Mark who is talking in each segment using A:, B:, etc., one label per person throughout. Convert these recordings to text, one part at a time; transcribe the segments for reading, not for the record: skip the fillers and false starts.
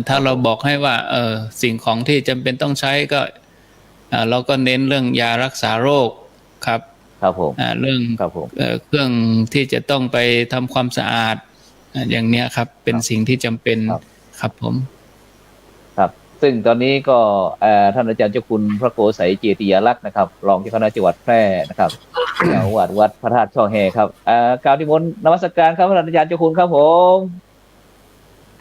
A: ถ้าเราบอกให้ว่าสิ่งของที่จำเป็นต้องใช้ก็เราก็เน้นเรื่องยารักษาโรคครับ
B: ครับผม
A: เรื่องเครื่องที่จะต้องไปทำความสะอาดอย่างเนี้ยครับเป็นสิ่งที่จำเป็นครับผม
B: ครับซึ่งตอนนี้ก็ท่านอาจารย์เจ้าคุณพระโกษัยเจติยาลักษณ์นะครับรองเจ้าคณะจังหวัดแพร่นะครับเจ้าอาวาสวัดพระธาตุช่อแฮครับกล่าวนิมนต์นมัสการครับท่านอาจารย์เจ้าคุณครับผม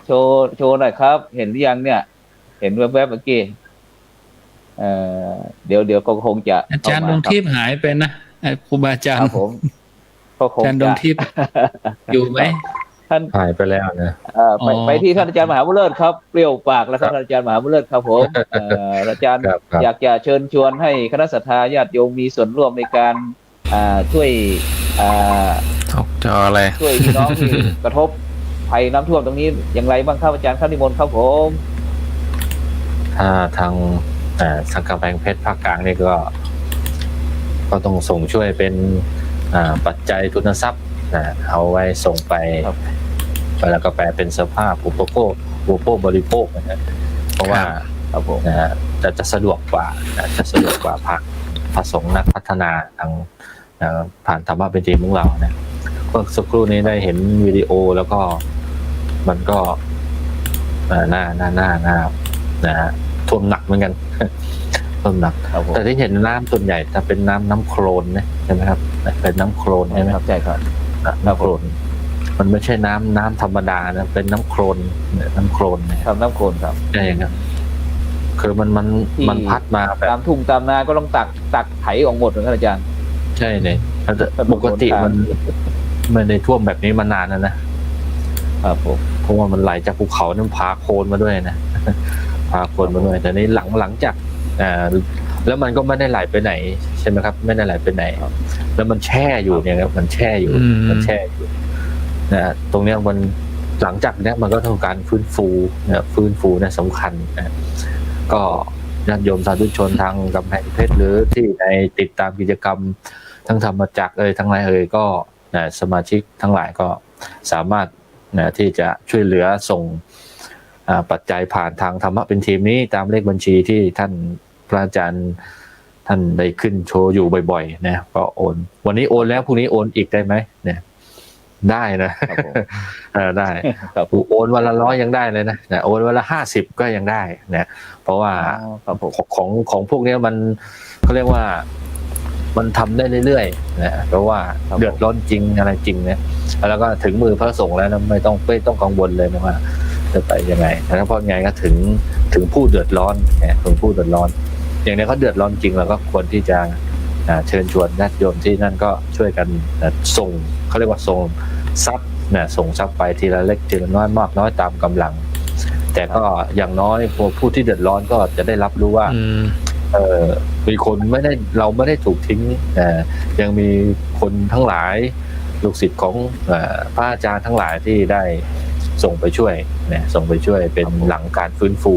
B: โชว์หน่อยครับเห็นหรือยังเนี่ยเห็นแวบๆเมื่อกี้เดี๋ยวก็คงจะ
A: อาจารย์ดวงทิพย์หายไปนะครูบาอาจารย์
B: ผมก็คง
A: อาจารย์ดวงทิพย์อยู่ไหม
C: ท่านหายไปแล้วนะ
B: ไปที่ท่านอาจารย์มหาบุญเลิศครับเปรี้ยวปากแล้วครับท่านอาจารย์มหาบุญเลิศครับผมอาจารย์อยากจะเชิญชวนให้คณะศรัทธาญาติโยมมีส่วนร่วมในการช่วย
C: อะไร
B: ช่วยพี่น้องที่กระทบภัยน้ำท่วมตรงนี้อย่างไรบ้างครับอาจารย์ข้านิมนต์ครับผม
C: ถ้าทางกำแพงเพชรภาคกลางนี่ก็ต้องส่งช่วยเป็นปัจจัยทุนทรัพย์เอาไว้ส่งไปแล้วก็แปลเป็นสภาพอุปโภคบริโภคนะเพราะว่าจะสะดวกกว่าพระสงฆ์นักพัฒนาทางผ่านธรรมะเป็นจริงของเรานะเมื่อสักครู่นี้ได้เห็นวิดีโอแล้วก็มันก็น่าท่วมหนักเหมือนกันท่วมหนักแต่ที่เห็นน้ำส่วนใหญ่จะเป็นน้ำโคลนนะใช่ไหมครับเป็นน้ำโคลนใช่ไหม
B: ครับใช่ครับ
C: น้ำโคลนมันไม่ใช่น้ำธรรมดานะเป็นน้ำโคลนนะครับน้ำโคลน
B: ครับ
C: ใช่ครับคือมันพัดมาแบบ
B: ตามทุ่งตามนาก็ต้องตักไถออกหมดเลยครับอาจารย์
C: ใช่เนี่ยปกติมันไม่ได้ท่วมแบบนี้มานานแล้วนะครับผมเพราะว่ามันไหลจากภูเขาเนี่ยพาโคลนมาด้วยนะพาโคลนมาด้วยแต่นี้หลังจากแล้วมันก็ไม่ได้ไหลไปไหนใช่ไหมครับไม่ได้ไหลไปไหนแล้วมันแช่อยู่เนี่ยครับมันแช่อยู่นะตรงเนี้ยมันหลังจากเนี้ยมันก็ต้องการฟื้นฟูเนี่ยสำคัญนะก็ญาติโยมสาธุชนทางกำแพงเพชรหรือที่ในติดตามกิจกรรมทั้งธรรมจักรทั้งหลายก็สมาชิกทั้งหลายก็สามารถที่จะช่วยเหลือส่งปัจจัยผ่านทางธรรมะเป็นทีมนี้ตามเลขบัญชีที่ท่านพระอาจารย์ท่านได้ขึ้นโชว์อยู่บ่อยๆนะก็โอนวันนี้โอนแล้วพรุ่งนี้โอนอีกได้ไหมเนี่ยได้นะได้โอนวันละ100ยังได้เลยนะโอนวันละ50ก็ยังได้นะเพราะว่าของพวกนี้มันเขาเรียกว่ามันทำได้เรื่อยๆนะเพราะว่าเดือดร้อนจริงอะไรจริงเนี่ยแล้วก็ถึงมือพระสงฆ์แล้วนะไม่ต้องกังวลเลยนะว่าจะไปยังไงนะเพราะไงก็ถึงผู้เดือดร้อนถึงผู้เดือดร้อนอย่างนี้เขาเดือดร้อนจริงเราก็ควรที่จะเชิญชวนญาติโยมที่นั่นก็ช่วยกันส่งเขาเรียกว่าส่งทรัพย์ส่งทรัพย์ไปทีละเล็กทีละน้อยมากน้อยตามกำลังแต่ก็อย่างน้อยผู้ที่เดือดร้อนก็จะได้รับรู้ว่ามีคนเราไม่ได้ถูกทิ้งยังมีคนทั้งหลายลูกศิษย์ของพระอาจารย์ทั้งหลายที่ได้ส่งไปช่วยเป็นหลังการฟื้นฟู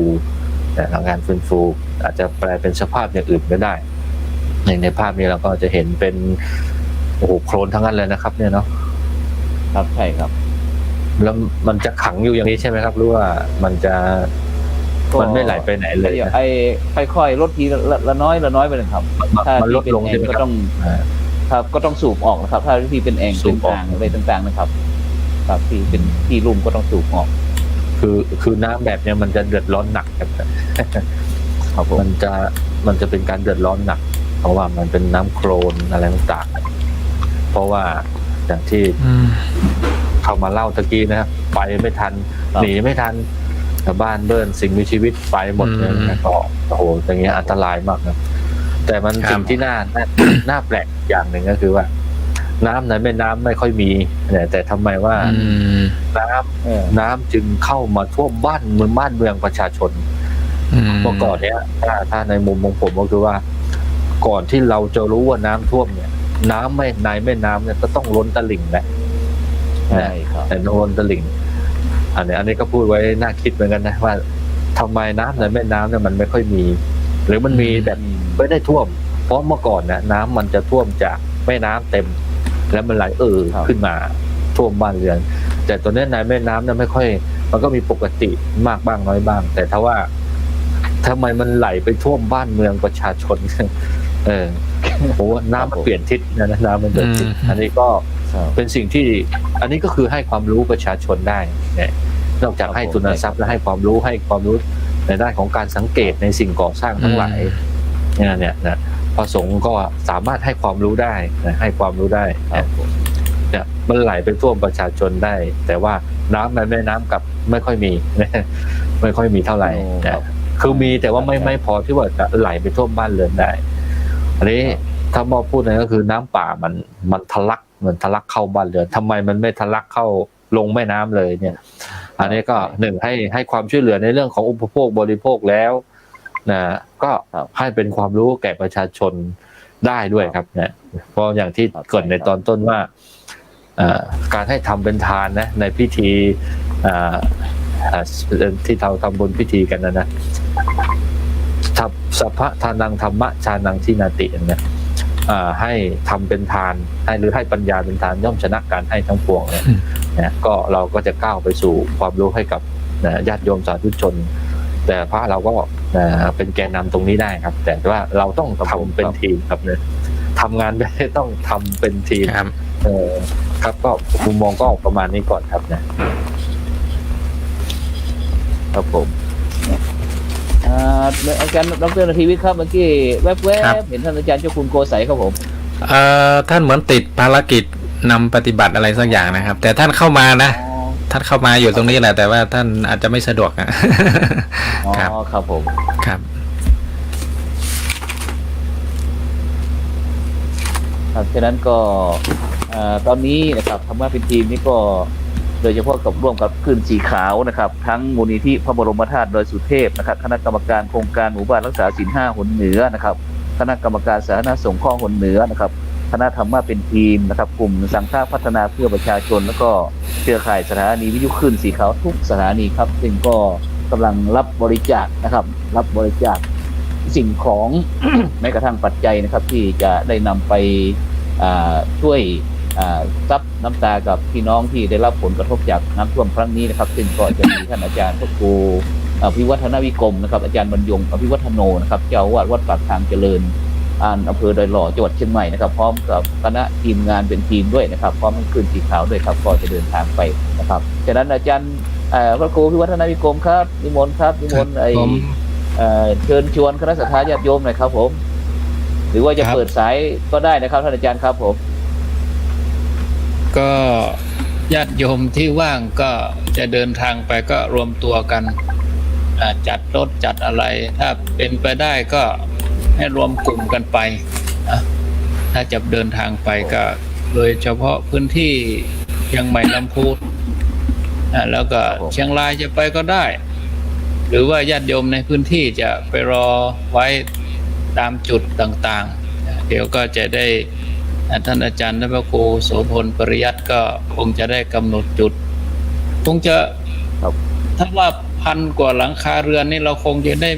C: หลังการฟื้นฟูอาจจะแปลเป็นสภาพอย่างอื่นก็ได้ในภาพนี้เราก็จะเห็นเป็นโอ้โหโคลนทั้งนั้นเลยนะครับเนี่ยเนาะ
B: ครับใช่ครับ
C: แล้วมันจะขังอยู่อย่างนี้ใช่ไหมครับหรือว่ามันไม่ไหลไปไหนเลย
B: ค่อยๆลดทีละน้อยไปเลยครับถ้า
C: มันลดลง
B: ก็ต้องครับก็ต้องสูบออกนะครับถ้าที่เป็นแอ่งเป็นอ่างอะไรต่างๆนะครับครับที่เป็นที่ลุ่มก็ต้องสูบออก
C: คือน้ำแบบนี้มันจะเดือดร้อนหนักครับมันจะเป็นการเดือดร้อนหนักเพราะว่ามันเป็นน้ำโคลนอะไรต่างๆเพราะว่าอย่างที่เข้ามาเล่าตะกี้นะครับไปไม่ทันหนีไม่ทันบ้านเบิ้ลสิ่งมีชีวิตไปหมดเลยนะก็โอ้โหอย่างเงี้ยอันตรายมากนะแต่มันสิ่งที่น่าแปลกอย่างหนึ่งก็คือว่าน้ำในแม่น้ำไม่ค่อยมีแต่ทำไมว่าน้ำจึงเข้ามาท่วมบ้านเมืองประชาชนเมื่อก่อนเนี้ยถ้าในมุมของผมก็คือว่าก่อนที่เราจะรู้ว่าน้ำท่วมเนี่ยน้ำในแม่น้ำเนี่ยก็ต้องล้นตลิ่งแหละแต่ล้นตลิ่งอันนี้ก็พูดไว้น่าคิดเหมือนกันนะว่าทำไมน้ำในแม่น้ำเนี่ยมันไม่ค่อยมีหรือมันมีแบบไม่ได้ท่วมเพราะเมื่อก่อนนะน้ำมันจะท่วมจากแม่น้ำเต็มแล้วมันไหลขึ้นมาท่วมบ้านเรือนแต่ตอนนี้ในแม่น้ำเนี่ยไม่ค่อย มันก็มีปกติมากบ้างน้อยบ้าง แต่ถ้าว่าทำไมมันไหลไปท่วมบ้านเมืองประชาชน โอ้น้ำมันเปลี่ยนทิศนะน้ำมันเปลี่ยนทิศอันนี้ก็เป็นสิ่งที่อันนี้ก็คือให้ความรู้ประชาชนได้เนี่ยนอกจากให้ทุนทรัพย์และให้ความรู้ในด้านของการสังเกตในสิ่งก่อสร้างทั้งหลายเนี่ยนะพระสงฆ์ก็สามารถให้ความรู้ได้นะให้ความรู้ได้เนี่ยมันไหลไปท่วมประชาชนได้ แต่ว่าน้ำในแม่น้ำกับไม่ค่อยมีไม่ค่อยมีเท่าไหร่นะคือมีแต่ว่าไม่พอที่ว่าจะไหลไปท่วมบ้านเรือนได้อันนี้ถ้ามอพูดเลยก็คือน้ำป่ามันทะลักเข้าบ้านเรือนทำไมมันไม่ทะลักเข้าลงแม่น้ำเลยเนี่ยอันนี้ก็หนึ่งให้ความช่วยเหลือในเรื่องของอุปโภคบริโภคแล้วนะก็ให้เป็นความรู้แก่ประชาชนได้ด้วยครับเนี่ยเพราะอย่างที่เกริ่นในตอนต้นว่าการให้ทำเป็นทานนะในพิธีที่เราทำบนพิธีกันนะสัพพะทานังธรรมะชานังทินาติเนี่ยให้ทำเป็นทานหรือให้ปัญญาเป็นทานย่อมชนะการให้ทั้งปวงเนี่ยก็เราก็จะก้าวไปสู่ความรู้ให้กับญาติโยมสาธุชนแต่พระเราก็เป็นแกนนำตรงนี้ได้ครับแต่ว่าเราต้องทำเป็นทีมครับเนี่ยทำงานไม่ได้ต้องทำเป็นทีมครับก็มุมมองก็ประมาณนี้ก่อนครับนะครับผม
B: อาจารย์ดร.นทีวิทย์ครับเมื่อกี้แวบๆเห็นท่านอาจารย์เจ้าคุณโกสัยครับผม
D: ท่านเหมือนติดภารกิจนำปฏิบัติอะไรสักอย่างนะครับ แต่ท่านเข้ามานะท่านเข้ามาอยู่ตรงนี้แหละแต่ว่าท่านอาจจะไม่สะดวกครับ
B: ครับผม
D: ครับ
B: ฉะนั้นก็ตอนนี้นะครับธรรมะเป็นทีมนี้ก็โดยเฉพาะกับร่วมกับคลื่นสีขาวนะครับทั้งมูลนิธิพระบรมธาตุดอยสุเทพนะครับคณะกรรมการโครงการหมู่บ้านรักษาศีล 5 หนเหนือนะครับคณะกรรมการสาธารณสงเคราะห์หนเหนือนะครับคณะธรรมะเป็นทีมนะครับกลุ่มสังฆพัฒนาเพื่อประชาชนแล้วก็เครือข่ายสถานีวิทยุคลื่นสีขาวทุกสถานีครับซึ่งก็กำลังรับบริจาคนะครับรับบริจาคสิ่งของ แม้กระทั่งปัจจัยนะครับที่จะได้นำไปช่วยซับน้ำตากับพี่น้องที่ได้รับผลกระทบจากน้ำท่วมครั้งนี้นะครับซึ่งก็จะมีท่านอาจารย์พระครูอภิวัฒนวิกรมนะครับอาจารย์บรรยงอภิวัฒโนนะครับเจ้าอาวาสวัดปากทางเจริญอำเภอดอยหล่อจังหวัดเชียงใหม่นะครับพร้อมกับคณะทีมงานเป็นทีมด้วยนะครับพร้อมทั้งคลื่นสีขาวด้วยครับก็จะเดินทางไปนะครับฉะนั้นอาจารย์พระครูอภิวัฒนวิกรมครับนิมนต์ครับนิมนต์เชิญชวนคณะสัตยาญาติโยมหน่อยครับผมหรือว่าจะเปิดสายก็ได้นะครับท่านอาจารย์ครับผม
A: ก็ญาติโยมที่ว่างก็จะเดินทางไปก็รวมตัวกันจัดรถจัดอะไรถ้าเป็นไปได้ก็ให้รวมกลุ่มกันไปถ้าจะเดินทางไปก็โดยเฉพาะพื้นที่เชียงใหม่ลำพูนแล้วก็เชียงรายจะไปก็ได้หรือว่าญาติโยมในพื้นที่จะไปรอไว้ตามจุดต่างๆเดี๋ยวก็จะได้ท่านอาจารย์พระครูโสพลปริยัติก็คงจะได้กำหนดจุดคงจะถ้าว่า1,000 กว่าหลังคาเรือนนี่เราคงจะได้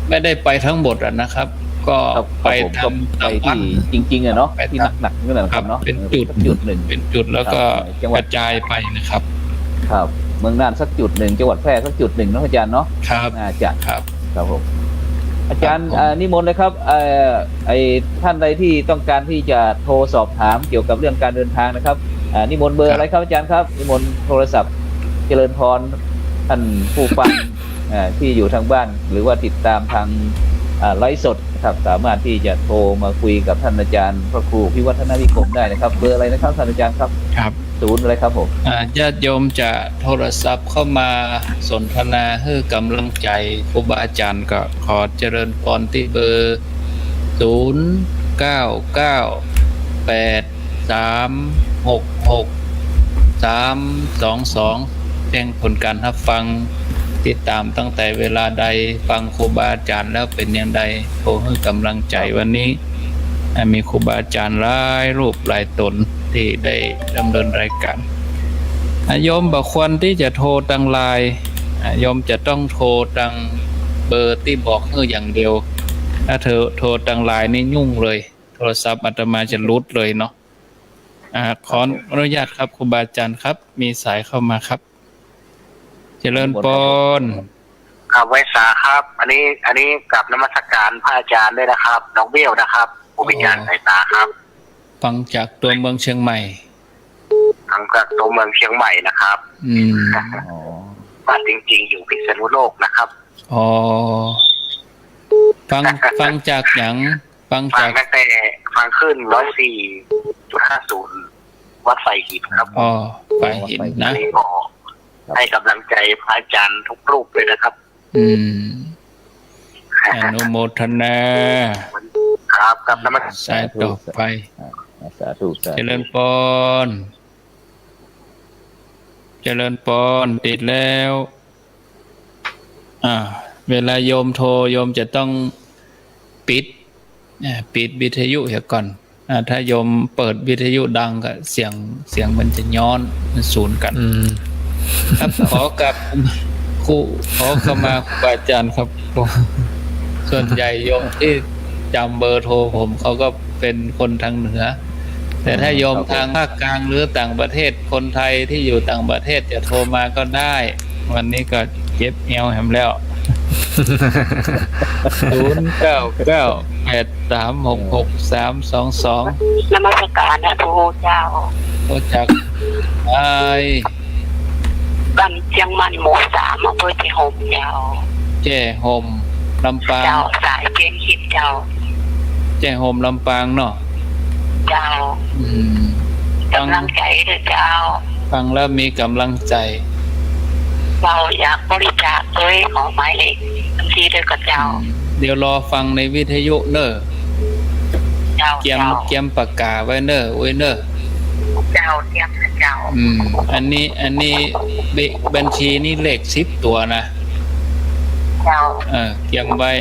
A: ไม่ได้ไปทั้งหมดนะครับก็ไปทำ
B: ไปที่จริงๆเนาะที่หนักๆนี่แหละครับเนาะ
A: เป็นจุดหนึ่งเป็นจุดแล้วก็กระจายไปนะครับ
B: ครับเมืองน่านสักจุดหนึ่งจังหวัดแพร่สักจุดหนึ่งนะอาจารย์เนาะ
A: ครับ
B: จะครับผมอาจารย์นิมนต์เลยครับท่านใดที่ต้องการที่จะโทรสอบถามเกี่ยวกับเรื่องการเดินทางนะครับนิมนต์เบอร์อะไรครับอาจารย์ครับนิมนต์โทรศัพท์เจริญพรท่านผู้ฟังที่อยู่ทางบ้านหรือว่าติดตามทางไลฟ์สดครับสามารถที่จะโทรมาคุยกับท่านอาจารย์พระครูพิวัฒนวิกรมได้นะครับเบอร์อะไรนะครับท่านอาจารย์ครับ
A: ครับ
B: 0อะไรครับผม
A: ญาติโยมจะโทรศัพท์เข้ามาสนทนาให้กำลังใจครูบาอาจารย์ก็ขอเจริญพรที่เบอร์0998366322แจ้งผลการรับฟังติดตามตั้งแต่เวลาใดฟังครูบาอาจารย์แล้วเป็นอย่างใดโทรให้กำลังใจวันนี้มีครูบาอาจารย์หลายรูปหลายตนที่ได้ดำเนินรายการโยมบอกควรที่จะโทรทางไลน์โยมจะต้องโทรทางเบอร์ที่บอกอย่างเดียวถ้าเธอโทรทางไลน์นี่ยุ่งเลยโทรศัพท์อาตมาจะรุดเลยเนาะขออนุญาตครับครูบาอาจารย์ครับมีสายเข้ามาครับ เจริญปน
E: ครับไว้สาครับ อันนี้กับนมัสการพระอาจารย์ด้วยนะครับ น้องเบี้ยวนะครับผู้พิการสายตาครับ
A: ฟังจากตัวเมืองเชียงใหม่
E: ทางจากตัวเมืองเชียงใหม่นะครับ
A: อืม
B: อ๋อ
E: บ้านจริงๆ อยู่พิษณุโลกนะครับ
A: อ๋อฟังจากหยังฟัง
E: ฟั
A: จาง ก
E: ตั้งแต่ฟังขึ้น104.50วัดไฟหินครับ
A: อ๋อฝ่ายหินนะ
E: นี่ก็ให้กำลังใจพระอาจารย์ทุกรูปเลยนะครับ
A: อืมอนุโมทนา
E: ครับกับนมัส
A: สายต่อไป
B: สาธุสา
A: เจ
B: ธุ
A: ริญปนเจริญปนติดแล้ว เวลาโยมโทรโยมจะต้องปิดวิทยุเสียก่อนถ้าโยมเปิดวิทยุดังก็เสียงมันจะย้อนมันสูญกัน
D: อืม
A: ครับขอกับครูขอเข้ามาครูบาอาจารย์ครับผมส่วนใหญ่โยมที่จำเบอร์โทรผมเขาก็เป็นคนทางเหนือ แต่ถ้าโยมทางภาคกลางหรือต่างประเทศคนไทยที่อยู่ต่างประเทศจะโทรมาก็ได้ วันนี้ก็เจ็บเอวแหมแล้ว 0998366322
F: นมัสการนะพระพุทธเจ้า
A: โอจากไอ
F: บ้านเชียงมันหมู่3อำเภอที่ห่มเจ้า
A: แจ้ห่มลำปาง
F: เจ้าสายเพียงคิดเจ้า
A: แจ้ห่มลำปางเนาะ
F: เจ้า
A: อืม
F: กำลังใจเด้อเจ้า
A: ฟังแล้วมีกำลังใจ
F: เราอยากบริจาคด้วยขอหมายเลขบัญชีเด้อกับเจ้า
A: เดี๋ยวรอฟังในวิทยุเนอะ
F: เจ้า
A: เกียมปากกาไว้เนอะไว้เนอะ
F: เจ้าเตรียมนะเจ้า
A: อันนี้บัญชีนี่เลข10 ตัวนะ
F: เจ้า
A: เกียมไว้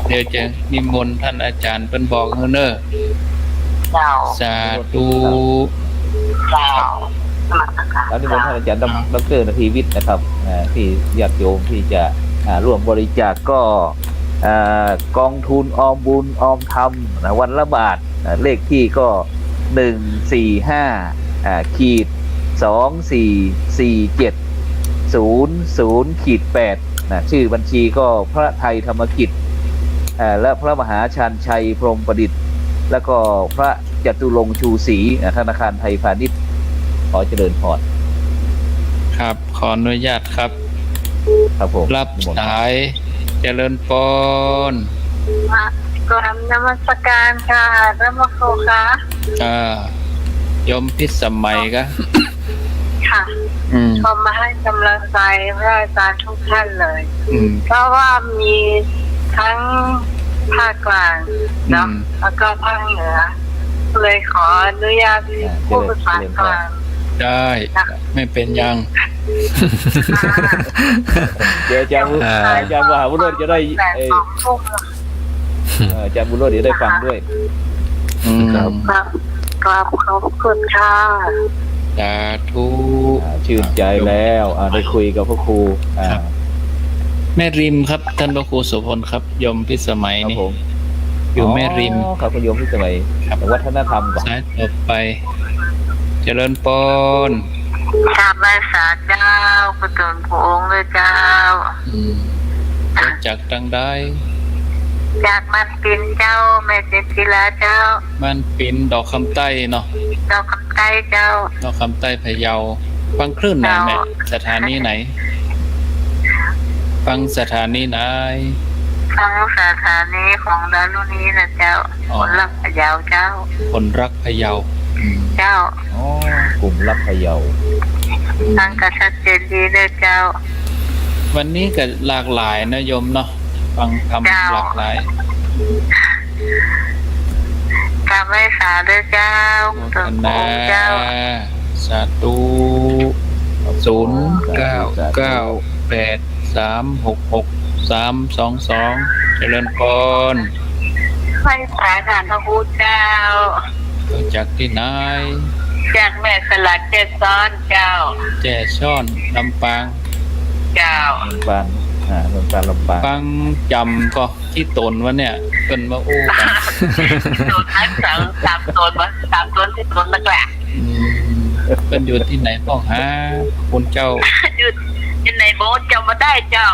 A: เดี๋ยวจะนิมนต์ท่านอาจารย์เป็นบอกเนอะ
F: เจ้า
A: สาธุ
F: เจ้านมัสการ
B: แล้วนิมนต์ท่านอาจารย์ดร.นาทีวิทย์นะครับที่ญาติโยมที่จะร่วมบริจาคก็กองทุนออมบุญออมธรรมวันละบาทเลขที่ก็145ขีด244700ขีด8ชื่อบัญชีก็พระไทยธรรมกิจและพระมหาชาญชัยพรหมประดิษฐ์ แล้วก็พระจตุรงค์ชูศรีธนาคารไทยพาณิชย์ขอเจริญพร
A: ครับขออนุญาตครับ
B: ครับผม
A: รับสายเจริญปน
F: กราบนมัสการค่ะพระมครูคะ
A: ยมพิสมัยก็
F: ค่ะขอมาให้กำลังใจพระอาจารย์ทุกท่านเลย เพราะว่ามีทั้งภาคกลางเนาะแล้วก็ภาคเหนือ เลยขออนุญาตพูดภาษากลาง
A: ได้ไม่เป็นยัง
B: เดี๋ยวอาจารย์มหาวุฒิจะได้
F: แต่สองทุ่ม
B: อาจารย์บุญรอดเดี๋ยวได้ฟังด้วย
A: ครับ
F: กราบขอบคุณค่ะ
A: สาธุ
B: ชื่นใจแล้วได้คุยกับพระครู
A: แม่ริมครับท่านพระครูโสุพลครับยมพิสมัย
B: ครับ
A: นี่
B: ผม
A: อยู่แม่ริม
B: ครับคุณโยมที่สมัยวัฒนธรรมก่อน
A: สายต่อไป เจริญปน
F: ชาบาสาเจ้าประตูนพระองค์เลยเจ้า
A: รู้จักดังได้
F: จากมันปินเจ้าแม่เจติลาเจ้า
A: มันปินดอกคำใต้เนาะ
F: เจ้าคำใต้เจ้า
A: ดอกคำใต้พะเยาฟังคลื่นไหนแม่สถานีไหน ฟังสถานีไหน
F: ฟังสถานีของดารุณีนะเจ้าคนรักพะเยาเจ้า
A: คนรักพะเยา
F: เจ้า
B: กลุ่มรับพะเยา
F: ทางกษัตริย์เจดีย์เลยเจ้า
A: วันนี้ก็หลากหลายนะโยมเนาะฟังคำหลากหลาย
F: กราบไหว้สาด้วยเจ้า
A: โม
F: ตั
A: ท
F: ว
A: นา
F: องค์เจ้า
A: สาธุ0998366322เจริญพร
F: ไหว้สาฐานพระพุทธเจ้า
A: มาจากที่ไหน
F: จากแม่สลัดเจซ้อนเจ้า
A: แจ้ช่อนลำปาง
F: เจ้า
B: เมืองปานเมืองปานลำปาง
A: ฟังจำก็ที่ตนวะเนี่ยเป็นมาอู้กัน
F: โดนทั้งสามโซนมา3 โซนที่โซนแรก
A: เป็นอยู่ที่ไหนพ่อฮะคุณเจ้า
F: ๆอยู่ใน โบ๊ทจำมาได้เจ้า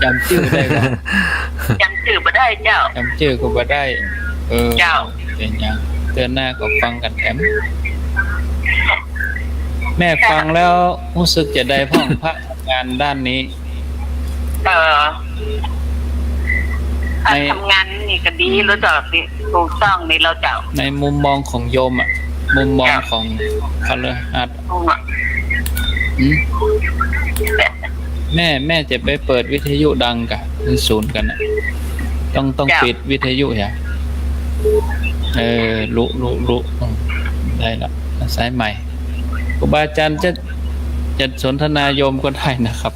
A: จำชื่อได้ก็
F: จำชื่อมาได้เจ้า
A: จำชื่อก็บ่ได้
F: เจ้า
A: เป็นยังเตือนหน้าก็ฟังกันแถมแม่ฟังแล้วรู้สึกจะได้พ่องพระงานด้านนี้
F: การทำงานนี่ก็ดีแล้วเจ้าถูกต้องนี่เราเจ้า
A: ในมุมมองของโยมอ่ะ มุมมองของคฤหัสถ์อืมแม่จะไปเปิดวิทยุดังกะมันศูนย์กันอ่ะต้องปิดวิทยุเหรอรู้ได้ละสายใหม่ครูบาอาจารย์จะสนทนาโยมก็ได้นะครับ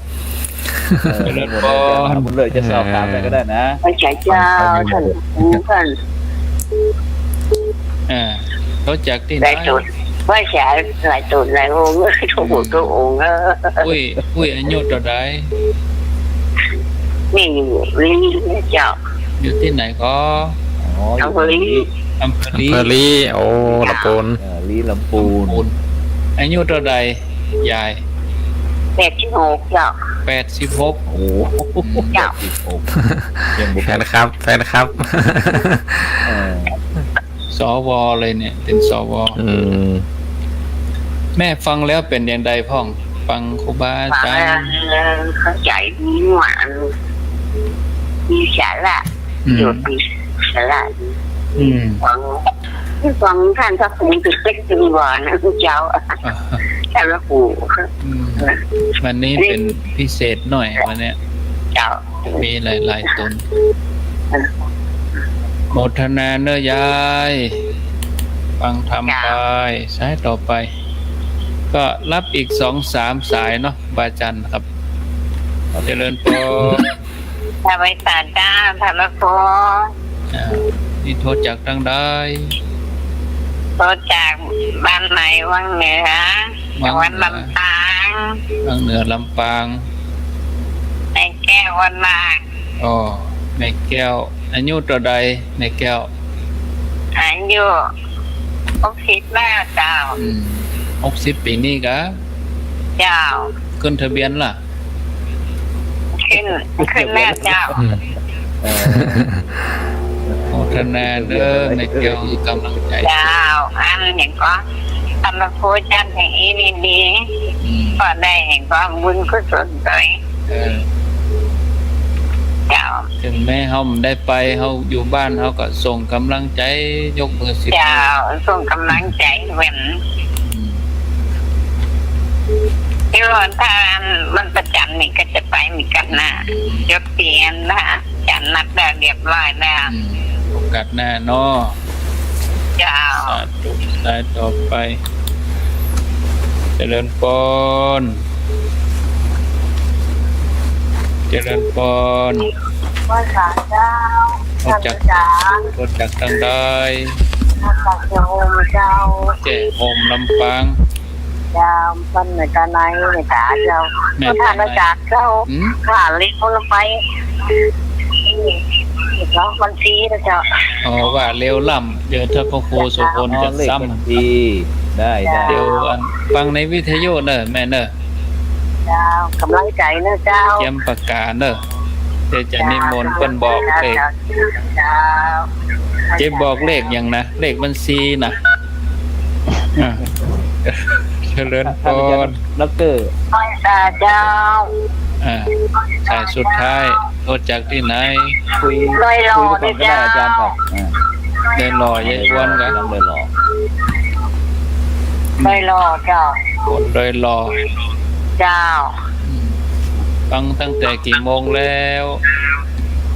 B: บุญเลยจะสอบถามอะไรก็ได้นะ
F: พระเจ้าท่าน
A: เขาจากที่ไหน
F: หลายจุดว่าแฉหลายจุดหลายองค์ทุกหมู่ทุกองค์
A: อุ้ยอายุเท่าไร
F: นี่อยู่ลีเจ้า
A: อยู่ที่ไหนก็
F: อำเภอลี
A: อำเภอลี
D: เพอรี่โอ้ละปูน
B: ลีลำปูน
A: อายุเท่าไรยาย
F: 86เจ้า
A: 86
B: โอ้โห
F: เจ้า
B: ยังบุก
D: แฟนครับ
A: สวเลยเนี่ยเป็นสว
D: อืม
A: แม่ฟังแล้วเป็นอย่างใดพ่องฟังครูบาอา
F: ฟัง
A: จารย์
F: เข้าใจดีหวานมีสาระหยุดมีสาระ ฟังท่านพระครูติดเล็กดีกว่านะเจ้าท่านพระครู
A: วันนี้เป็นพิเศษหน่อยวันเนี้ย
F: เจ้า
A: มีหลายๆตนโมทนาเนอะยายฟังธรรมไปสายต่อไป ก็รับอีก 2-3 สายเนาะบาจันครับเจริญพร
F: ถ้าไปตาด้าท่านพระครู
A: นี่โทษจากทางใด
F: โตจากบ้านไหนวังเหนือจังหวัดลำปาง
A: ทางเหนือลำปาง
F: ในแก้ววันนา
A: อ๋อแม่แก้วอายุเท่าใดแม่แก้ว
F: อายุ60แล้วเจ้า
A: 60 ปีนี่กะ
F: เจ้า
A: ขึ้นทะเบียนล่ะ
F: ขึ้นแล้วเจ้า
A: โมทนาเด้อแม่แก้วมีกำลังใจ
F: เจ้าอันอย่างก็ทำมาพูดจันอย่างนี้ดีก็ได้เห็นความบุญกุศลเลย
A: เออ
F: เจ้า
A: ถึงแม่เฮาได้ไปเฮาอยู่บ้านเฮาก็ส่งกำลังใจยกมือสิ
F: เจ้าส่งกำลังใจเหมือนที่ว่าถ้ามันประจำนี่ก็จะไปมีกันนะยกเตียนนะจันนัดแล้วเรียบร้อยแล้ว
A: โอกาสหน้าเนาะ
F: เจ้า
A: สาธุได้ต่อไปเจริญพรเจริญพร
F: ว่าสาเจ้า
A: ออกจากทางใด
F: มาจากเจ้าโฮมเจ้า
A: แจ้โฮมลำปาง
F: เจ้าพันในกาในในตาเจ้าท่านอาจารย์เจ้าขาเลี้ยงลงไปเนาะมันซีนะเจ้า
A: อ๋อว่าเร็วล่ำเดี๋ยวถ้าพระครูสุพลจะซ้ำ
B: ได้
A: เดี๋ยวฟังในวิทยุเนอะแม่เนอะ
F: เจ้ากำลังใจนะเจ้า
A: เตรียมประกาศเนอะเดี๋ยวจะนิมนต์เพิ่นบอกเลข
F: เจ้า
A: เจ๊บอกเลขอย่างนะเลขบัญชีนะอ่ะเจริญพ
B: ท่านอาจาร
A: ร
B: ย์ด็อกเตอร์
F: เจ้า
A: สายสุดท้ายโทษจากที่ไหน
B: คุยคุยกับผมก็ได้อาจารย์ครับ
A: ได้รอยายอ้วนกัน
B: น้องเลยหรอ
F: ไม่รอเจ้า
A: คนโดยรอ
F: เจ้า
A: ฟังตั้งแต่กี่โมงแล้ว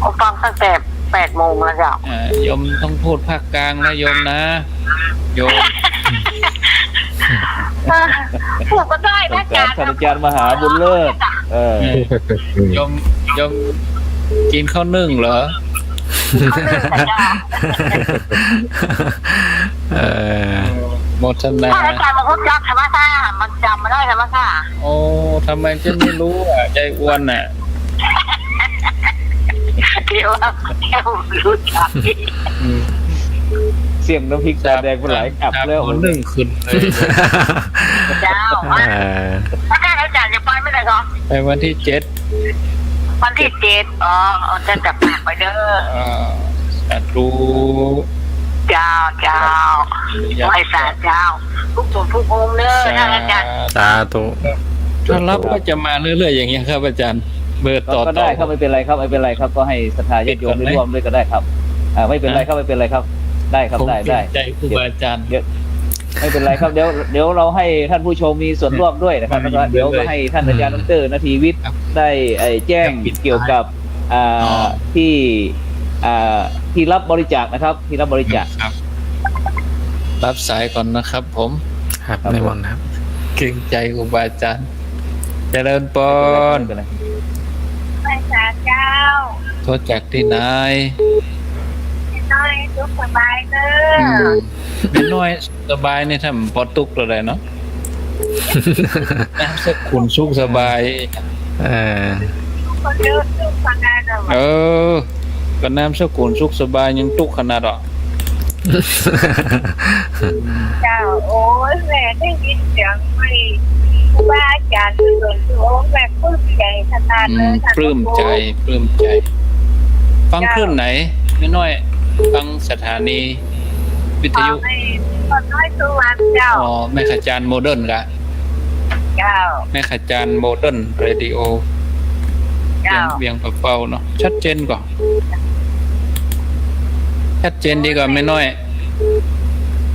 F: ก็ฟังตั้งแต่8 โมงแล้วเจ้า
A: โยมต้องพูดภาคกลางนะโยมนะโยม
F: พูดก็ได้
B: ต้อ
F: นะ
B: งการท่านอาจารย์มหาบุญเลิศ
A: โยมกินข้าวนึ่งเหรอ โมทนา
F: ถ้าอาจารย์มาพูดจักธรรมชาติมันจำไม่ได้ธรรมชาติ
A: โอ้ทำไมจะไม่รู้ใจอ้วนน่ะ
F: เดี๋ยวรู้จัก
B: เสียงน้ำพริกตาแดงเป็นหลายกลับแล้ว
A: คนนึ่งขึ้นเลย
F: เจ้าถ้าอาจารย์จะไปไม่
A: ไปวันที่7
F: วันที่7อ๋อจะจับปากไปเด้อ
A: สาธุ
F: เจ้าไหว้ศาลเจ้าทุกส่วนทุกองค์เด้อท่านอาจารย์
D: สาธุ
A: ถ้ารับก็จะมาเรื่อยๆอย่างเงี้ยครับอาจารย์ เบอร์ต่อ
B: ก็ได้ครับไม่เป็นไรครับไม่เป็นไรครับก็ให้ศรัทธาญาติโยมได้ร่วมด้วยก็ได้ครับไม่เป็นไรครับไม่เป็นไรครับได้ครับ
A: ผม
B: ได้
A: ใจครูบาอาจารย์
B: ไม่เป็นไรครับเดี๋ยวเราให้ท่านผู้ชมมีส่วนร่วมด้วยนะครับแล้วก็เดี๋ยวก็ให้ท่านอาจารย์ดร.นาทีวิทย์ได้แจ้งเกี่ยวกับที่รับบริจาคนะครับที่รับบริจาค
A: ครับ รับสายก่อนนะครับผม
D: ครับในมนต์ครับ
A: เกรงใจครูบาอาจารย์เจริญปอน
B: ไม่เป็นไร
F: ไหว้ศาลเจ้า
A: โทษจากที่ไหน
F: น้อยทุกสบายเด้อ
A: ไม่น้อยสบายนี่ทำปอตุกอะไรเนาะ น้ำสักขุนสุขสบาย
F: ทุกคนเด้อทุกคนได้เด้อ
A: เออก็น้ำสักขุนสุขสบายยังตุกขนาดอ่ะ
F: เจ้าโอ้ยแม่ได้ยินเสียงไม่ครูบาอาจารย์ส่วนตัวแม่ปลื้มใจขนาดเลย
A: ปลื้มใจ ฟังคลื่นไหนไม่น้อยฟังสถานีวิท
F: ขอ
A: ยุ
F: ให้คนน้อยสุวรรณเจ้า
A: อ๋อแม่ขจารย์โมเดิร์นกะ
F: เจ้า
A: แม่ขจารย์โมเดิร์นเรดิโอ
F: เจ้า
A: เบียงเป่าๆเนาะชัดเจนก่อนชัดเจนดีกว่าไม่น้อย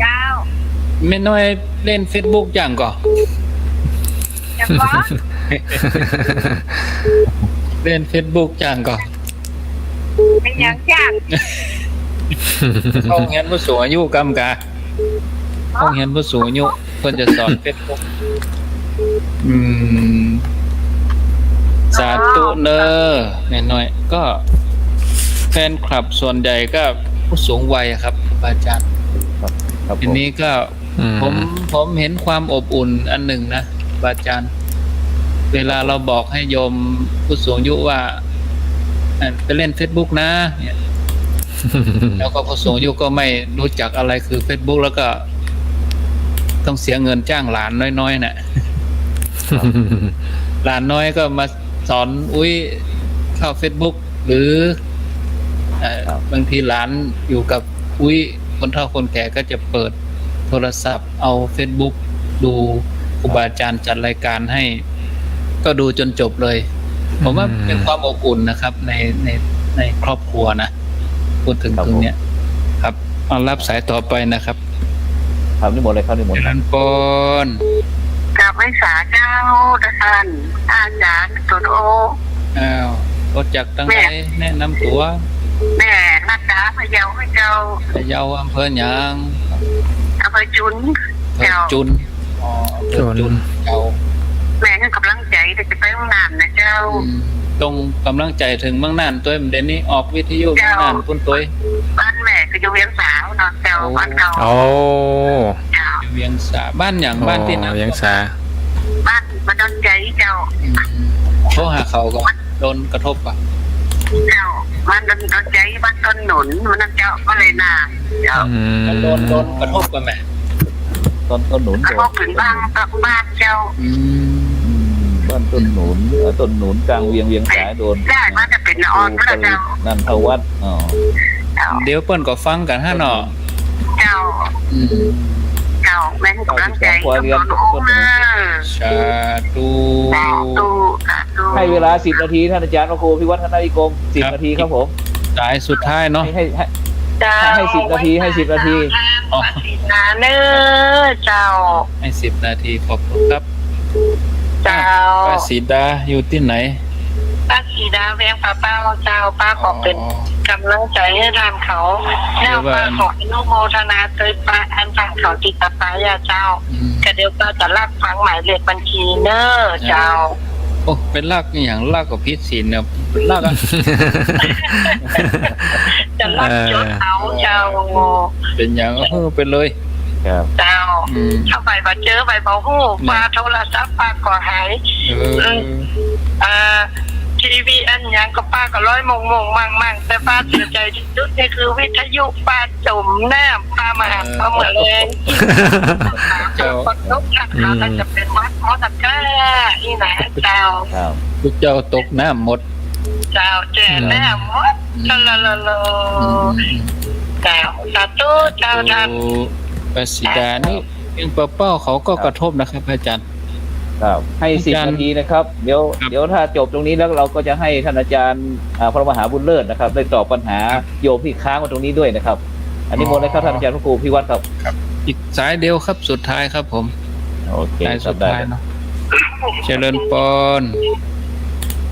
F: เจ้า
A: ไม่น้อยเล่น Facebook อย่างก่อน
F: จะบอก
A: เล่น Facebook อย่างก่อน
F: เป็นอย่างจ้าง
A: ห้องเรียนผู้สูงอายุกำกาห้องเรียนผู้สูงอายุเพิ่นจะสอน Facebook สาธุเนอแม่น้อยก็แฟนคลับส่วนใหญ่ก็ผู้สูงวัยครับอาจารย์
B: ครับ
A: ทีนี้ก็ผมเห็นความอบอุ่นอันหนึ่งนะอาจารย์ เวลาเราบอกให้โยมผู้สูงอายุว่าไปเล่น Facebook นะเนี่ย แล้วก็ผู้สูงอายุก็ไม่รู้จักอะไรคือ Facebook แล้วก็ต้องเสียเงินจ้างหลานน้อยๆน่ะ หลานน้อยก็มาสอนอุ้ยเข้า Facebook หรือบางทีหลานอยู่กับอุ้ยคนเฒ่าคนแก่ก็จะเปิดโทรศัพท์เอา Facebook ดูครูบาอาจารย์จัดรายการให้ ก็ดูจนจบเลย ผมว่าเป็นความอบอุ่นนะครับในครอบครัวนะพูดถึงตรงเนี้ยครับเอารับสายต่อไปนะครับ
B: ครับนี่หมดเลยครับนี่หมด
A: เจริญปอน
F: กับไว้ศาลเจ้าท่านอาจารย์ตุนโอ
A: อ้าวรถจักรตั้งไหนแนะนำตัว
F: แม่นัดดาพะเยาให้เจ้า
A: พะเยาอำเภอหยาง
F: อำเภอจุน
A: อำเภอจุนอ๋ออำเภอจุนเจ้า
F: แม่ให้กำลังใจแต่จะไปห้องน้ำนะเจ้า
A: ตรงกำลังใจถึงเมืองน่านตัวเด่นนี้ออกวิทยุเมืองน่านพุ่นตัว
F: บ้านแม่ก็อยู่เวียงสาวเนาะเจ้าบ้านเก่า
D: โอ้
F: เจ้า
A: เวียงสาบ้านอย่างบ้านที่นั่น
D: ยังสา
F: บ้านมาดนใจเจ้า
A: โทรหาเขาก็โดนกระทบอ่ะ
F: เจ้าบ้านดนใจบ้านต้นหนุนมันนั่นเจ้าก็เลยนาเจ้า
A: โดนกระทบกันไหม
B: ต้นหนุน
F: ก็บอกถึงบ้านบ้านเจ้า
B: บ้านต้นหนุนกลางเวียงสายโดน
F: ได้มาจะเป็นออนแล้วเจ้า
B: นันทวัฒน์อ๋อ
F: เจ้า
A: เดี๋ยวเปิ้นก็ฟังกันฮะเนาะ
F: เจ้าเจ้าแม่ให้กำลังใจทุกคนโอ้เนอ
A: สาธุ
F: สาธุสาธุ
B: ให้เวลา10 นาทีท่านอาจารย์พระครูพิวัฒนาธิกรม10 นาทีครับผม
A: สายสุดท้ายเนาะ
B: ให้10 นาทีให้10 นาที
A: อ๋อ
F: นาเนอเจ้า
A: ให้10 นาทีขอบคุณครับ
F: เจ้า
A: ป้าสีดาอยู่ที่ไหน
F: ป้าสีดาเวียงป้าเป้าเจ้าป้าขอเป็นกำลังใจให้ทานเขาแล้วป้าขออนุโมทนาเตยป้าอันทางเขาติดตาป้ายาเจ้าก็เดี๋ยวป้าจะลากฟังหมายเลขบัญชีเนอเจ้า
A: โอ้เป็นลากอหย่างลากกับพิษศีลเนี่ยเป็นลากอะ
F: จะลากจดเอาเจ้า
A: เป็นอย่างเป็นเลย
B: ครับ
F: เจ้าเข้าไปมาเจอไปบอกหู้ป้าโทรศัพท์ป้าก็หาย
A: เออ
F: เท ทีวีอันยังก็ป้าก็ร้อยมงมั่งแต่ป้าเสียใจที่สุดนี่คือวิทยุป้าจมน้ำป้ามาอ่านเขาเหมือนเลยเจ้าคนตกหนักเขาก็จะเป็นวัดมอตะก้านี่นะเจ้า
B: ครับ
A: ทุกเจ้าตกน้ำหมด
F: เจ้าแจ่แน่หมดเจ้าเจ้าสาธุเจ้าท่าน
A: ปสิดานี่ยังเป้าเขาก็กระทบนะครับอาจารย์
B: ครับให้10 นาทีนะครับเดี๋ยวถ้าจบตรงนี้แล้วเราก็จะให้ท่านอาจารย์พระมหาบุญเลิศนะครับได้ตอบปัญหาโยมที่ค้างมาตรงนี้ด้วยนะครับอันนี้หมดนะครับท่านอาจารย์พระครูพิวัตรครับ
A: อีกสายเดียวครับสุดท้ายครับผม
B: โอเค
A: สาย
B: ครั
A: สุ
B: บ
A: ด
B: ได้
A: ท้ายเนาะเจริญปน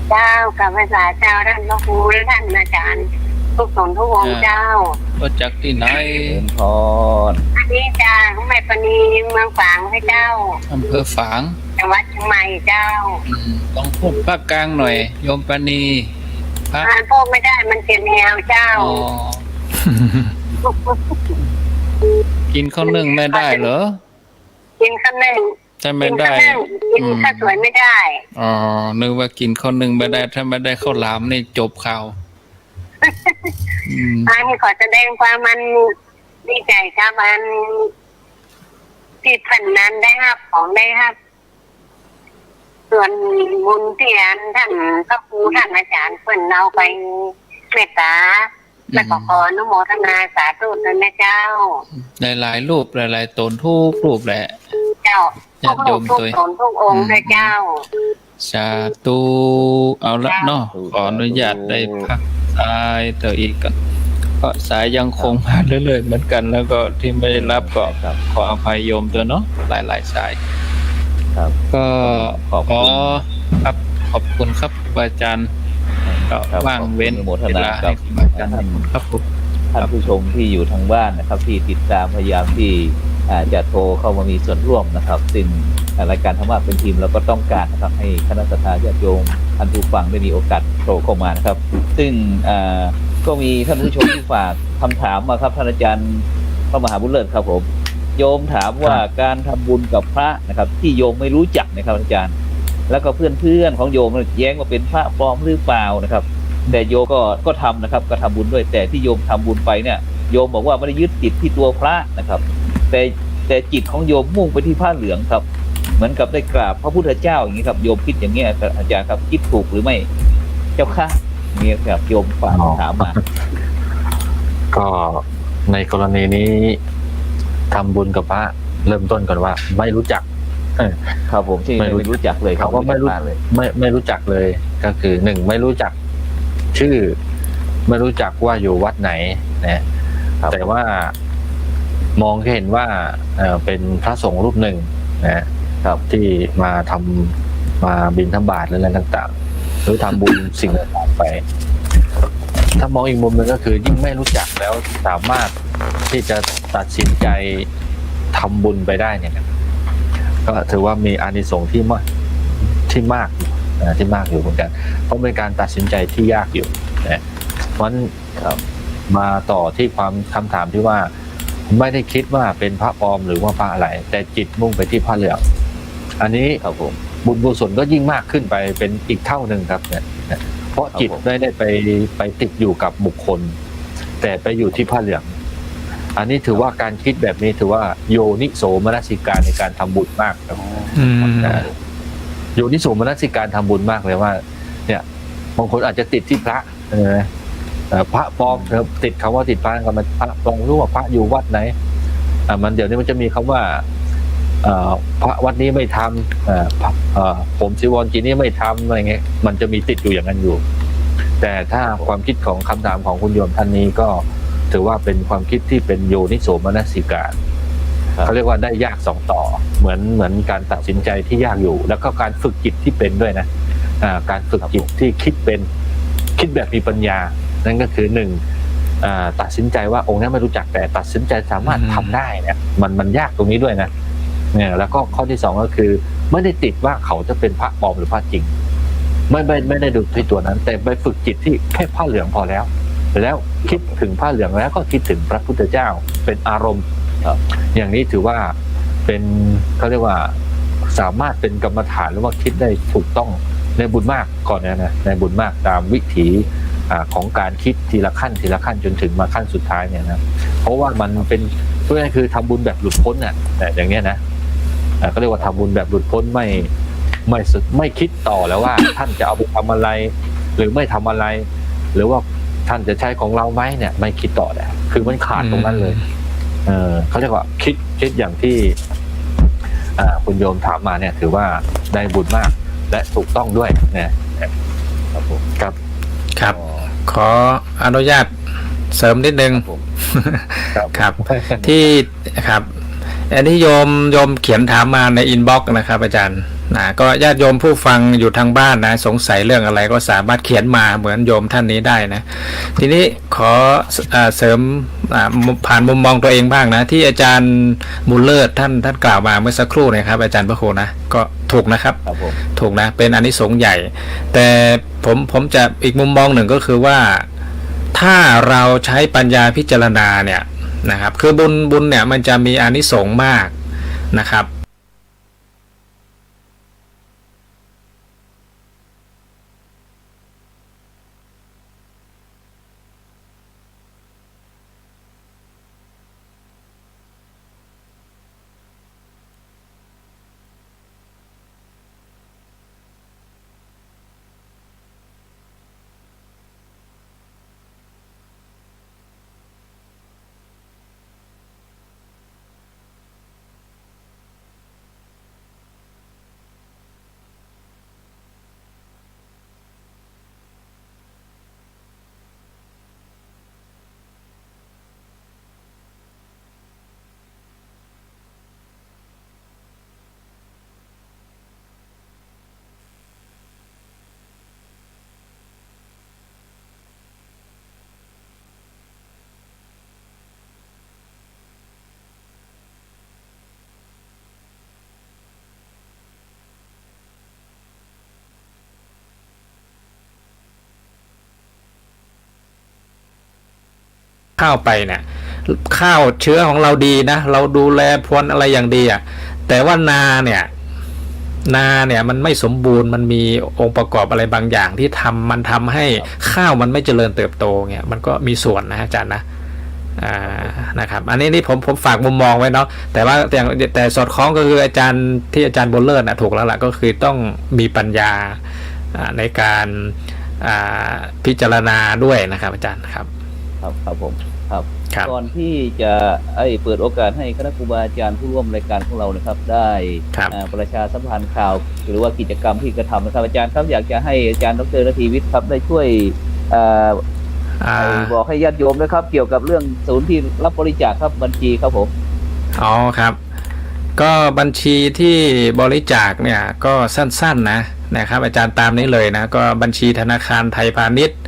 F: เจ้ากับภาษาเจ้าท่านพระครูและท่านอาจารย์ทุกสนทุกองค์เจ้า
A: ก็จากที่ไหน
B: เป็นพร
F: อันนี้จ้าแม่ปณีเมืองฝางให้เจ้า
A: อำเภอฝาง
F: จังหวัดเชียงใหม่เจ้า
A: ต้องพูดภาคกลางหน่อย โยมปณีพระ
F: อ่านพวกไม่ได้มันเจ็บแนวเจ้า
A: อ๋อกินข้าวนึ่งไม่ได้เหรอ
F: กินข้าวนึ่ง
A: ถ้าไม่ได้
F: กินข้าวสวยไม่ได้
A: อ๋อนึกว่ากินข้าวนึ่งไม่ได้ ถ้าไม่ได้ข้าวหลามนี่จบข่าว
F: อันนี้ขอแสดงความมันดีใจครับอันที่ท่านนั้นได้ครับของได้ครับ ส่วนบุญที่อันท่านพระครูท่านอาจารย์เพิ่นเอาไปเมตตาและก็ขออนุโมทนาสาธุด้วยนะเจ้า
A: หลายๆรูปหลายๆตนทุกรูปแหละ
F: เจ้า
A: ญาติโยม
F: ทุก
A: ตัว
F: ตนทุกองค์นะเจ้า
A: สาธุเอาละเนาะขออนุญาตได้พักสายตัวอีกกันเพราะสายยังคงมาเรื่อยๆเหมือนกัน แล้วก็ที่ไม่ได้รับก็ขออภัยโยมตัวเนาะหลายๆสาย
B: ครับ
A: ก็
B: ขอบ
A: ข
B: คุ
A: อ
B: ณ
A: ครับขอบคุณครับอาจารย์ก็
B: ครับ
A: ว่างเว้น
B: ขอบคุณอนุโมท
A: เว
B: นา
A: ลา
B: ครั
A: ให้
B: บ
A: กับอาจารย์ครับผม
B: ท่านผู้ชมที่อยู่ทางบ้านนะครับ ที่ติดตามพยายามที่จะโทรเข้ามามีส่วนร่วมนะครับ ซึ่งรายการธรรมะเป็นทีมเราก็ต้องการนะครับให้คณะสัตยาญาติโยมท่านผู้ฟังได้มีโอกาสโทรเข้ามานะครับ ซึ่งก็มีท่านผู้ชมที่ฝากคำถามมาครับท่านอาจารย์พระมหาบุญเลิศครับผมโยมถามว่าการทำบุญกับพระนะครับ ที่โยมไม่รู้จักนะครับอาจารย์ แล้วก็เพื่อนๆของโยมแย้งว่าเป็นพระปลอมหรือเปล่านะครับ แต่โยมก็ทำนะครับก็ทำบุญด้วยแต่ที่โยมทำบุญไปเนี่ยโยมบอกว่าไม่ได้ยึดติดที่ตัวพระนะครับ แต่จิตของโยมมุ่งไปที่ผ้าเหลืองครับ เหมือนกับได้กราบพระพุทธเจ้าอย่างนี้ครับโยมคิดอย่างนี้ครับอาจารย์ครับคิดถูกหรือไม่เจ้าค่ะเนี่ยครับโยมฝากถามมา
C: ก็ในกรณีนี้ทำบุญกับพระเริ่มต้นก่อนว่า ไม่รู้จัก
B: ครับผมที่ไม่รู้จักเลยครับ
C: เขาว่าไม่รู้
B: เลย
C: ไม่รู้จักเลย ก็คือหนึ่งไม่รู้จักชื่อ ไม่รู้จักว่าอยู่วัดไหนนะครับ แต่ว่ามองเห็นว่าเป็นพระสงฆ์รูปหนึ่งนะครับที่มาบิณฑบาตหรืออะไรต่างๆหรือทำบุญสิ่งต่างๆไป ถ้ามองอีกมุมหนึงก็คือยิ่งไม่รู้จักแล้วสามารถที่จะตัดสินใจทำบุญไปได้เนี่ยก็ถือว่ามีอานิสงส์ที่มากที่มากอยู่เหมือนกันเพราะเป็นการตัดสินใจที่ยากอยู่นะเพราะฉะนั้นมาต่อที่ความคำถามที่ว่าไม่ได้คิดว่าเป็นพระปลอมหรือว่าพระอะไรแต่จิตมุ่งไปที่พระเหลืองอันนี้ครับผมบุญกุศลก็ยิ่งมากขึ้นไปเป็นอีกเท่าหนึ่งครับเนี่ยเพราะจิตไม่ได้ไปติดอยู่กับบุคคล แต่ไปอยู่ที่ผ้าเหลืองอันนี้ถือว่าการคิดแบบนี้ถือว่าโยนิโสมนสิการในการทำบุญมากครับโยนิโสมนสิการทำบุญมากเลยว่าเนี่ยบางคนอาจจะติดที่พระพระปลอมติดคำว่าติดพระกับมันพระปลอมรู้ว่าพระอยู่วัดไหนมันเดี๋ยวนี้มันจะมีคำว่าพระวัดนี้ไม่ทำผมจีวรจีนี้ไม่ทำอะไรเงี้ยมันจะมีติดอยู่อย่างนั้นอยู่ แต่ถ้าความคิดของคำถามของคุณโยมท่านนี้ก็ถือว่าเป็นความคิดที่เป็นโยนิโสมนสิการเขาเรียกว่าได้ยากสองต่อเหมือนการตัดสินใจที่ยากอยู่แล้วก็การฝึกจิตที่เป็นด้วยนะการฝึกจิตที่คิดแบบมีปัญญานั่นก็คือหนึ่งตัดสินใจว่าองค์นี้ไม่รู้จักแต่ตัดสินใจสามารถทำได้เนี่ยมันยากตรงนี้ด้วยนะเนี่ยแล้วก็ข้อที่สองก็คือไม่ได้ติดว่าเขาจะเป็นพระปลอมหรือพระจริงไม่ได้ดูที่ตัวนั้นแต่ไปฝึกจิตที่แค่ผ้าเหลืองพอแล้วคิดถึงผ้าเหลืองแล้วก็คิดถึงพระพุทธเจ้าเป็นอารมณ์อย่างนี้ถือว่าเป็นเขาเรียกว่าสามารถเป็นกรรมฐานหรือว่าคิดได้ถูกต้อง ในบุญมากก่อนนะในบุญมากตามวิถีของการคิดทีละขั้นจนถึงมาขั้นสุดท้ายเนี่ยนะเพราะว่ามันเป็นเพื่อคือทำบุญแบบหลุดพ้นน่ะแต่อย่างเนี้ยนะก็เรียกว่าทำบุญแบบหลุดพ้นไม่คิดต่อแล้วว่า ท่านจะเอาไปทำอะไรหรือไม่ทำอะไร หรือว่าท่านจะใช้ของเราไหมเนี่ยไม่คิดต่อแล้วคือมันขาดตรงนั้นเลยเขาเรียกว่าคิดอย่างที่คุณโยมถามมาเนี่ยถือว่าได้บุญมากและถูกต้องด้วยนะครับผม
D: ครับขออนุญาตเสริมนิดนึงครับที่ครับอันนี้โยมเขียนถามมาในอินบ็อกซ์นะครับอาจารย์ก็ญาติโยมผู้ฟังอยู่ทางบ้านนะสงสัยเรื่องอะไรก็สามารถเขียนมาเหมือนโยมท่านนี้ได้นะทีนี้ขอเสริมผ่านมุมมองตัวเองบ้างนะที่อาจารย์บุญเลิศท่านกล่าวมาเมื่อสักครู่นะครับอาจารย์พระครูนะก็ถูกนะครับถูกนะเป็นอานิสงส์ใหญ่แต่ผมจะอีกมุมมองหนึ่งก็คือว่าถ้าเราใช้ปัญญาพิจารณาเนี่ยนะครับคือบุญเนี่ยมันจะมีอานิสงส์มากนะครับข้าวไปเนี่ยข้าวเชื้อของเราดีนะเราดูแลพรวนอะไรอย่างดีอ่ะแต่ว่านาเนี่ยมันไม่สมบูรณ์มันมีองค์ประกอบอะไรบางอย่างที่มันทำให้ข้าวมันไม่เจริญเติบโตเงี้ยมันก็มีส่วนนะอาจารย์นะนะครับอันนี้ผมฝากมุมมองไว้เนาะแต่ว่าแต่สอดคล้องก็คืออาจารย์บุญเลิศนะถูกแล้วล่ะก็คือต้องมีปัญญาในการพิจารณาด้วยนะครับอาจารย์ครับ
B: ครับผมครับก่อนที่จะเปิดโอกาสให้คณะครูบาอาจารย์ผู้ร่วมรายการของเรานะครับได้ประชาสัมพันธ์ข่าวหรือว่ากิจกรรมที่กระทำนะครับอาจารย์ครับอยากจะให้อาจารย์ดร.นาทีวิทย์ครับได้ช่วยบอกให้ญาติโยมนะครับเกี่ยวกับเรื่องศูนย์ที่รับบริจาคครับบัญชีครับผม
D: อ๋อครับก็บัญชีที่บริจาคเนี่ยก็สั้นๆนะครับอาจารย์ตามนี้เลยนะก็บัญชีธนาคารไทยพาณิชย์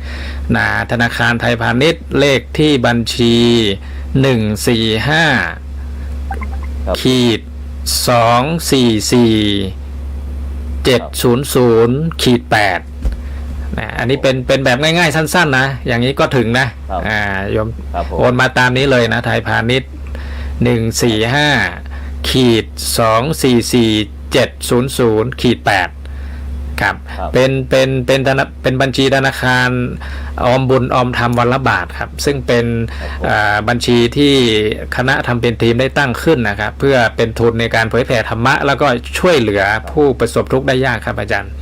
D: ธนาคารไทยพาณิชย์เลขที่บัญชี145-244-700-8อันนี้เป็นแบบง่ายๆสั้นๆนะอย่างนี้ก็ถึงนะโยมโอนมาตามนี้เลยนะไทยพาณิชย์145-244-700-8ครับเป็นบัญชีธนาคารออมบุญออมธรรมวันละบาทครับซึ่งเป็นบัญชีที่คณะทำเป็นทีมได้ตั้งขึ้นนะครับเพื่อเป็นทุนในการเผยแผ่ธรรมะแล้วก็ช่วยเหลือผู้ประสบทุกข์ได้ยากครับอาจารย์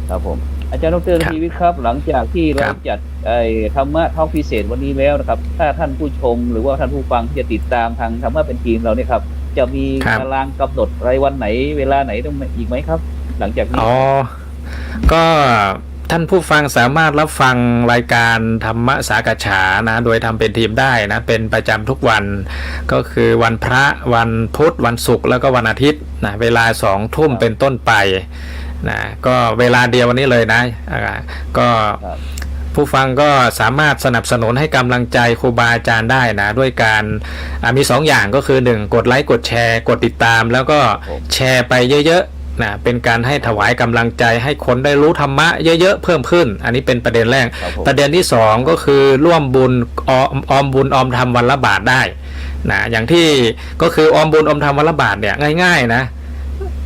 B: ครับผมอาจารย์ดร.นาทีวิทย์ครับหลังจากที่เราจัดธรรมะทอล์กพิเศษวันนี้แล้วนะครับถ้าท่านผู้ชมหรือว่าท่านผู้ฟังที่จะติดตามทางธรรมะเป็นทีมเราเนี่ยครับจะมีตารางกำหนดรายวันไหนเวลาไหนต้องอีกไหมครับหลังจากนี้
D: ก็ท่านผู้ฟังสามารถรับฟังรายการธรรมสากฉานะโดยทำเป็นทีมได้นะเป็นประจำทุกวันก็คือวันพระวันพุธวันศุกร์แล้วก็วันอาทิตย์นะเวลา20 ทุ่มเป็นต้นไปนะก็เวลาเดียววันนี้เลยนะก็ผู้ฟังก็สามารถสนับสนุนให้กำลังใจครูบาอาจารย์ได้นะด้วยการมี2อย่างก็คือ1กดไลค์กดแชร์กดติดตามแล้วก็แชร์ไปเยอะๆนะเป็นการให้ถวายกำลังใจให้คนได้รู้ธรรมะเยอะๆเพิ่มขึ้นอันนี้เป็นประเด็นแรกประเด็นที่2ก็คือร่วมบุญออมบุญออมธรรมวันละบาทได้นะอย่างที่ก็คือออมบุญออมธรรมวันละบาทเนี่ยง่ายๆนะ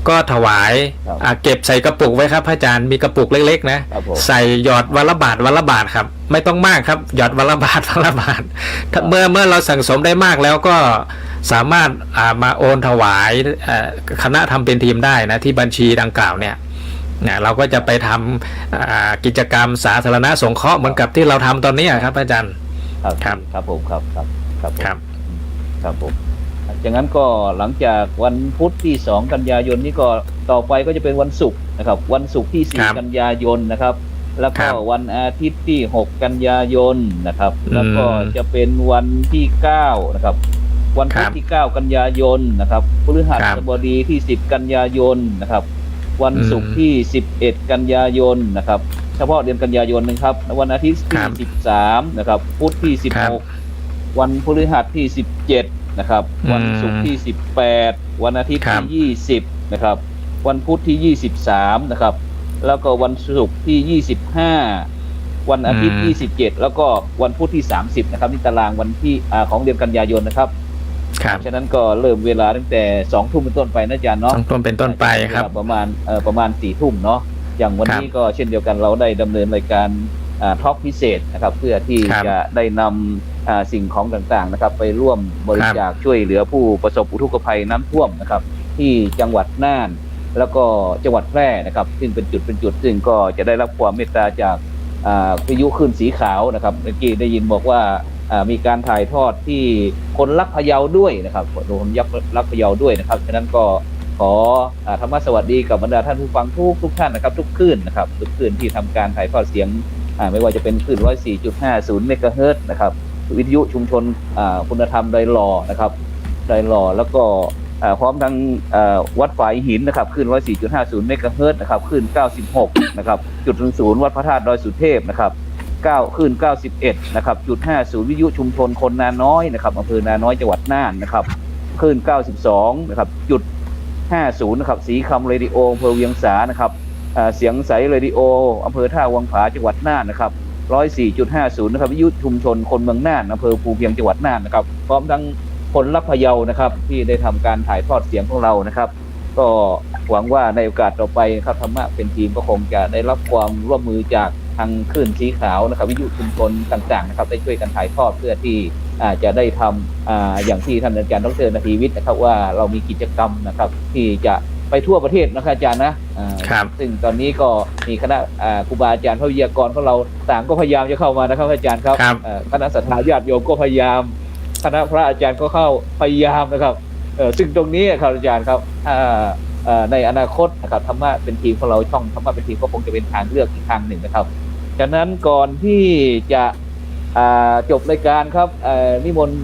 D: ก็ถวาย
B: ครับ
D: เก็บใส่กระปุกไว้ครับพระอาจารย์มีกระปุกเล็กๆนะครับ
B: ผม
D: ใส่หยอดวันละบาทวันละบาทครับไม่ต้องมากครับหยอดวันละบาทวันละบาทถ้าเมื่อเราสั่งสมได้มากแล้วก็สามารถมาโอนถวายคณะทำเป็นทีมได้นะที่บัญชีดังกล่าวเนี่ยเราก็จะไปทำกิจกรรมสาธารณสงเคราะห์เหมือนกับที่เราทำตอนนี้ครับอาจารย์
B: ครับ
D: ครับ
B: ผมครับผม
D: ครับ
B: ผมจากนั้นก็หลังจากวันพุธที่2กันยายนนี้ก็ต่อไปก็จะเป็นวันศุกร์นะครับวันศุกร์ที่
D: ครับ
B: 4กันยายนนะครับแล้ว
D: ครั
B: ก็
D: บ
B: วันอาทิตย์ที่6กันยายนนะครับแล้วก็
D: อืม
B: จะเป็นวันที่9นะครับวันพุธที่9กันยายนนะครับพฤหัสบดีที่10กันยายนนะครับวันศุกร์ที่11กันยายนนะครับเฉพาะเดือนกันยายนนะครับวันอาทิตย์ที่13นะครับพุธที่16วันพฤหัสที่17นะครับวันศุกร์ที่18วันอาทิตย์ที่20นะครับวันพุธที่23นะครับแล้วก็วันศุกร์ที่25วันอาทิตย์ที่17แล้วก็วันพุธที่30นะครับนี่ตารางวันที่ของเดือนกันยายนนะครับ
D: ครับ
B: ฉะนั้นก็เริ่มเวลาตั้งแต่2 ทุ่มเป็นต้นไปนะอาจารย์เนาะ
D: ต้องต้นเป็นต้นไปครับ
B: ประมาณ4 ทุ่มเนาะอย่างวันนี้ก็เช่นเดียวกันเราได้ดำเนินรายการทอล์กพิเศษนะครับเพื่อที่
D: ครับ
B: จะได้นำสิ่งของต่างๆนะครับไปร่วมบริจาคช่วยเหลือผู้ประสบอุทกภัยน้ำท่วมนะครับที่จังหวัดน่านแล้วก็จังหวัดแพร่นะครับซึ่งเป็นจุดซึ่งก็จะได้รับความเมตตาจากวิทยุคลื่นสีขาวนะครับเมื่อกี้ได้ยินบอกว่ามีการถ่ายทอดที่คนรักพะเยาด้วยนะครับคนรักพะเยาด้วยนะครับฉะนั้นก็ขอธรรมสวัสดีกับบรรดาท่านผู้ฟังทุกท่านนะครับทุกคลื่นนะครับทุกคลื่นที่ทำการถ่ายทอดเสียงไม่ว่าจะเป็นคลื่น 104.50 เมกะเฮิรตซ์นะครับวิทยุชุมชนคุณธรรมดอยหล่อนะครับดอยหล่อแล้วก็พร้อมทั้งวัดฝายหินนะครับคลื่น 104.50 เมกะเฮิรตซ์นะครับคลื่น 96 นะครับ.00 วัดพระธาตุดอยสุเทพนะครับ9คลื่น 91 นะครับ.50 วิทยุชุมชนคนนาน้อยนะครับอำเภอนาน้อยจังหวัดน่านนะครับคลื่น 92 นะครับ.50 นะครับสีคำเรดิโออำเภอเวียงสานะครับเสียงใสเรดิโออำเภอท่าวังผาจังหวัดน่านนะครับ 104.50 นะครับวิทยุชุมชนคนเมืองน่านอำเภอภูเพียงจังหวัดน่านนะครับพร้อมทั้งคนรักพะเยานะครับที่ได้ทำการถ่ายทอดเสียงของเรานะครับก็หวังว่าในโอกาสต่อไปครับธรรมะเป็นทีมก็คงจะได้รับความร่วมมือจากทางคลื่นสีขาวนะครับวิทยุชุมชนต่างๆนะครับได้ช่วยกันถ่ายทอดเพื่อที่จะได้ทำอย่างที่ท่านอาจารย์ดร.นาทีวิทย์นะครับว่าเรามีกิจกรรมนะครับที่จะไปทั่วประเทศนะครับอาจารย์นะครับซึ่งตอนนี้ก็มีคณะครูบาอาจารย์พระวิทยากรของเราต่างก็พยายามจะเข้ามานะครับอาจารย์ครับคณะศรัทธาญาติโยมก็พยายามคณะพระอาจารย์ก็เข้าพยายามนะครับซึ่งตรงนี้ครับอาจารย์ครับในอนาคตนะครับธรรมะเป็นทีมของเราช่องธรรมะเป็นทีมก็คงจะเป็นทางเลือกอีกทางหนึ่งนะครับฉะนั้นก่อนที่จะจบรายการครับนิมนต์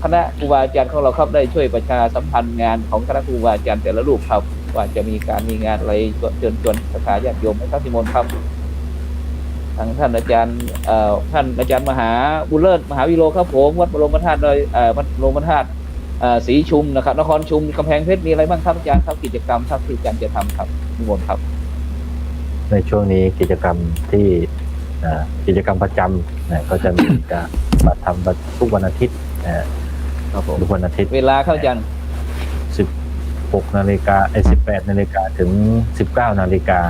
B: คณะครูบาอาจารย์ของเราครับได้ช่วยประชาสัมพันธ์งานของคณะครูบาอาจารย์แต่ละรูปครับว่าจะมีงานอะไรเชิญชวนศรัทธาญาติโยมให้ครับนิมนต์ครับทางท่านอาจารย์มหาบุญเลิศมหาวิโรครับผมวัดบรมธาตุวัดบรมธาตุศรีชุมนะครับนครชุมกำแพงเพชรมีอะไรบ้างครับอาจารย์ครับกิจกรรมครับที่อาจารย์จะทำครับนิมนต์ครับ
C: ในช่วงนี้กิจกรรมที่กิจกรรมประจำก็จะมีการมาทำทุกวันอาทิตย์ทุกวันอาทิตย์
B: เวลาครับอาจารย์
C: 16 นาฬิกา18 นาฬิกาถึง 19 นาฬิกา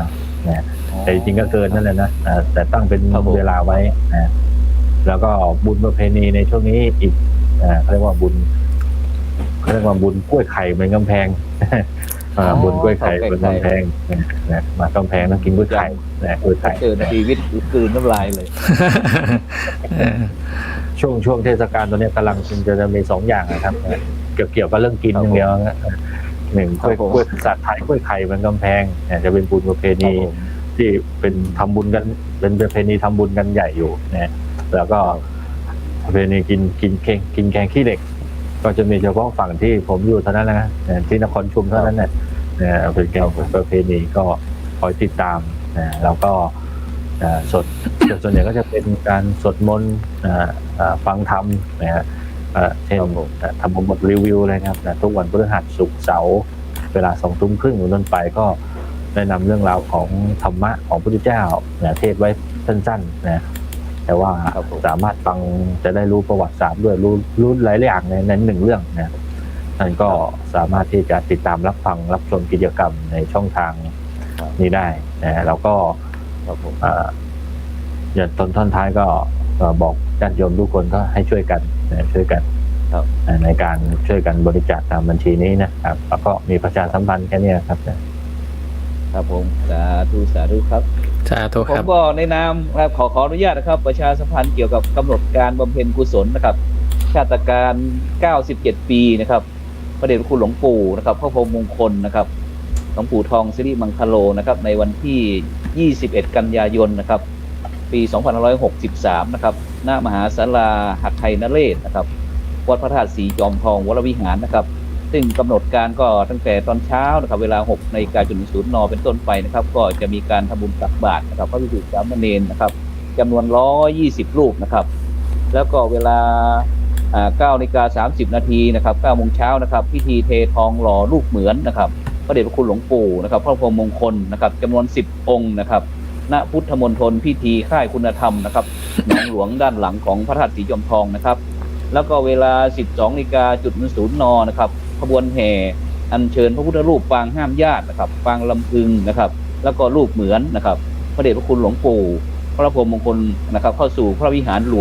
C: แต่จริงก็เกินนั่นแหละนะแต่ตั้งเป็นเวลาไว้แล้วก็บุญประเพณีในช่วงนี้อีกเขาเรียกว่าบุญกล้วยไข่เหมือนกำแพงบุญกล้วยไข่เหมือนกำแพงมากำแพงต้องกินกล้วยไข่กล้วยไข่
B: เจอนาทีวิทย์คืนน้ำลายเลย
C: ช่วงเทศกาลตัวนี้กำลังจะมี2 อย่างนะครับเกี่ยวกับเรื่องกินอย่างเดียวหนึ่งกล้วยสัตว์ไทยกล้วยไข่เหมือนกำแพงจะเป็นบุญประเพณีที่เป็นทำบุญกันเป็นประเพณีทำบุญกันใหญ่อยู่นะแล้วก็ประเพณีกินแกงขี้เหล็กก็จะมีเฉพาะฝั่งที่ผมอยู่เท่านั้นนะที่นครชุมเท่านั้นเนี่ยเป็นแกงประเพณีก็คอยติดตามแล้วก็ส่วนใหญ่ก็จะเป็นการสวดมนต์ฟังธรรมนะฮะเช่นทำบทรีวิวอะไรครับทุกวันพฤหัสศุกร์เสาร์เวลา 20:30 เป็นต้นไปก็ได้นำเรื่องราวของธรรมะของพระพุทธเจ้าเทศไว้สั้นๆนะแต่ว่าสามารถฟังจะได้รู้ประวัติศาสตร์ด้วยรู้หลายอย่างใน1 เรื่องนะ ท่านก็สามารถที่จะติดตามรับฟังรับชมกิจกรรมในช่องทางนี้ได้นะแล้วก็
B: ครับผม
C: อย่างท่อนท้ายก็บอกญาติโยมทุกคนก็ให้ช่วยกันช่วยกัน
B: ครับ
C: ในการช่วยกันบริจาคตามบัญชีนี้นะครับแล้วก็มีประชาสัมพันธ์แค่นี้ครับ
B: ครับผมสาธุครับ
D: สาธุ
B: ผ
D: ค
B: ม
D: รับ
B: ก็ในนามนะครับขออนุญาตนะครับ ประชาสัมพันธ์เกี่ยวกับกำหนดการบำเพ็ญกุศลนะครับ ชาตการ 97 ปีนะครับพระเดชพระคุณหลวงปู่นะครับพระพรหมมงคลนะครับหลวงปู่ทองสิริมังคโลนะครับในวันที่ 21 กันยายนนะครับ ปี 2563 นะครับณมหาศาลาหัดไทยนเรศนะครับวัดพระธาตุสีจอมทองวรวิหารนะครับ ซึ่งกำหนดการก็ตั้งแต่ตอนเช้านะครับเวลา 6 นาฬิกาจนถึง 0 นเป็นต้นไปนะครับ ก็จะมีการทำบุญตักบาตรนะครับพระภิกษุสามเณรนะครับจำนวน 120 รูปนะครับ แล้วก็เวลา9 นาฬิกา 30 นาทีนะครับ9 โมงเช้านะครับพิธีเททองหล่อรูปเหมือนนะครับพระเดชพระคุณหลวงปู่นะครับพระพรหมมงคลนะครับจำนวน 10 องค์นะครับณพุทธมณฑลพิธีค่ายคุณธรรมนะครับหนองหลวงด้านหลังของพระธาตุสีจอมทองนะครับ แล้วก็เวลา 12 นาฬิกาจุด0 นนะครับขบวนแห่อัญเชิญพระพุทธรูปปางห้ามญาตินะครับปางลำพึงนะครับ แล้วก็รูปเหมือนนะครับพระเดชพระคุณหลวงปู่พระพรหมมงคลนะครับเข้าสู่พระวิหารหลวง